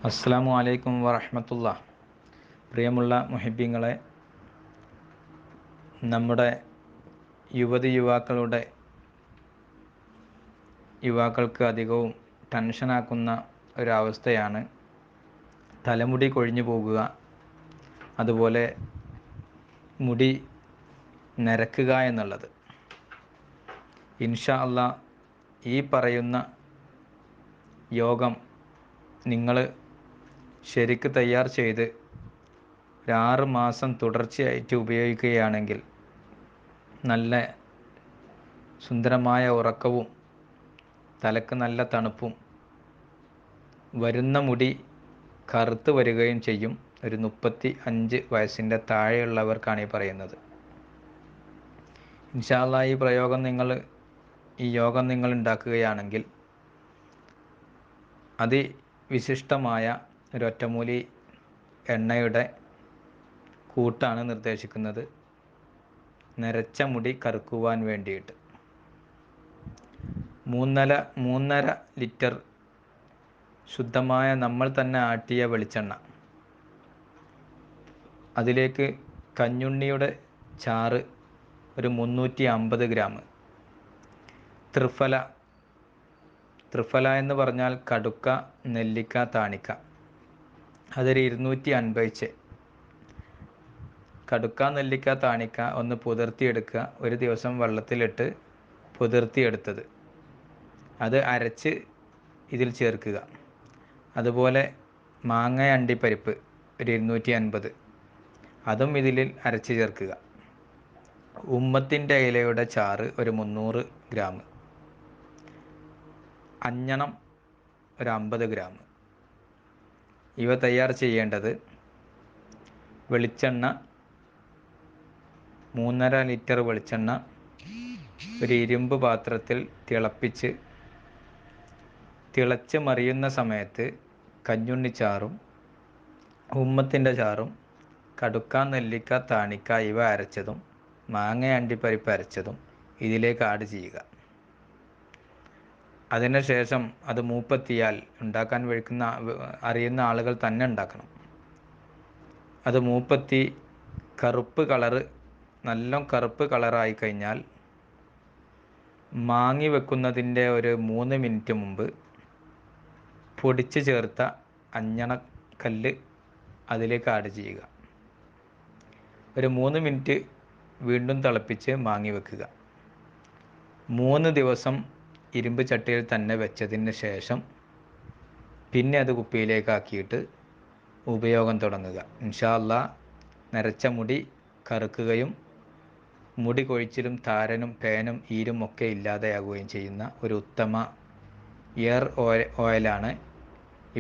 അസ്സലാമു അലൈക്കും വറഹ്മത്തുള്ളാഹി. പ്രിയമുള്ള മുഹിബ്ബീങ്ങളെ, നമ്മുടെ യുവാക്കൾക്ക് അധികവും ടെൻഷനാക്കുന്ന ഒരവസ്ഥയാണ് തലമുടി കൊഴിഞ്ഞു പോകുക, അതുപോലെ മുടി നരക്കുക എന്നുള്ളത്. ഇൻഷാ അല്ലാ ഈ പറയുന്ന യോഗം നിങ്ങൾ ശരിക്ക് തയ്യാർ ചെയ്ത് 6 മാസം തുടർച്ചയായിട്ട് ഉപയോഗിക്കുകയാണെങ്കിൽ നല്ല സുന്ദരമായ ഉറക്കവും തലക്ക് നല്ല തണുപ്പും, വരുന്ന മുടി കറുത്ത് വരികയും ചെയ്യും. ഒരു 35 വയസ്സിൻ്റെ താഴെയുള്ളവർക്കാണ് ഈ പറയുന്നത്. ഇൻഷാ അല്ലാ ഈ യോഗം നിങ്ങൾ ഉണ്ടാക്കുകയാണെങ്കിൽ അതിവിശിഷ്ടമായ ഒരൊറ്റമൂലി എണ്ണയുടെ കൂട്ടാണ് നിർദ്ദേശിക്കുന്നത്. നരച്ച മുടി കറുക്കുവാൻ വേണ്ടിയിട്ട് 3.5 ലിറ്റർ ശുദ്ധമായ നമ്മൾ തന്നെ ആട്ടിയ വെളിച്ചെണ്ണ, അതിലേക്ക് കഞ്ഞുണ്ണിയുടെ ചാറ് ഒരു 350 ഗ്രാം, ത്രിഫല എന്ന് പറഞ്ഞാൽ കടുക്ക, നെല്ലിക്ക, താണിക്ക, അതൊരു 250. കടുക്ക, നെല്ലിക്ക, താണിക്ക ഒന്ന് പുതിർത്തിയെടുക്കുക. ഒരു ദിവസം വെള്ളത്തിലിട്ട് പുതിർത്തിയെടുത്തത് അത് അരച്ച് ഇതിൽ ചേർക്കുക. അതുപോലെ മാങ്ങ അണ്ടിപ്പരിപ്പ് ഒരു 250, അതും ഇതിൽ അരച്ച് ചേർക്കുക. ഉമ്മത്തിൻ്റെ ഇലയുടെ ചാറ് ഒരു 300 ഗ്രാം, അഞ്ഞണം ഒരു 50 ഗ്രാം. ഇവ തയ്യാർ ചെയ്യേണ്ടത്: വെളിച്ചെണ്ണ 3.5 ലിറ്റർ വെളിച്ചെണ്ണ ഒരു ഇരുമ്പ് പാത്രത്തിൽ തിളച്ച് മറിയുന്ന സമയത്ത് കഞ്ഞുണ്ണിച്ചാറും ഉമ്മത്തിൻ്റെ ചാറും കടുക്ക, നെല്ലിക്ക, താണിക്ക ഇവ അരച്ചതും മാങ്ങ അണ്ടിപ്പരിപ്പ് അരച്ചതും ഇതിലേക്ക് ആഡ് ചെയ്യുക. അതിനുശേഷം അത് മൂപ്പെത്തിയാൽ, ഉണ്ടാക്കാൻ അറിയുന്ന ആളുകൾ തന്നെ ഉണ്ടാക്കണം. അത് മൂപ്പെത്തി നല്ല കറുപ്പ് കളറായി കഴിഞ്ഞാൽ മാങ്ങി വെക്കുന്നതിൻ്റെ ഒരു 3 മിനിറ്റ് മുമ്പ് പൊടിച്ച് ചേർത്ത അഞ്ഞണക്കല്ല് അതിലേക്ക് ആഡ് ചെയ്യുക. ഒരു 3 മിനിറ്റ് വീണ്ടും തിളപ്പിച്ച് മാങ്ങി വെക്കുക. 3 ദിവസം ഇരുമ്പ് ചട്ടിയിൽ തന്നെ വെച്ചതിന് ശേഷം പിന്നെ അത് കുപ്പിയിലേക്കാക്കിയിട്ട് ഉപയോഗം തുടങ്ങുക. ഇൻഷാ അല്ലാ നരച്ച മുടി കറുക്കുകയും മുടി കൊഴിച്ചിലും താരനും പേനും ഈരും ഒക്കെ ഇല്ലാതെയാകുകയും ചെയ്യുന്ന ഒരു ഉത്തമ ഓയിലാണ്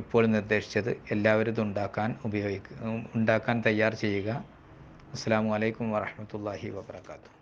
ഇപ്പോൾ നിർദ്ദേശിച്ചത്. എല്ലാവരും ഇത് ഉണ്ടാക്കാൻ തയ്യാർ ചെയ്യുക. അസ്സലാമു അലൈക്കും വറഹ്മത്തുള്ളാഹി വബറകാതുഹു.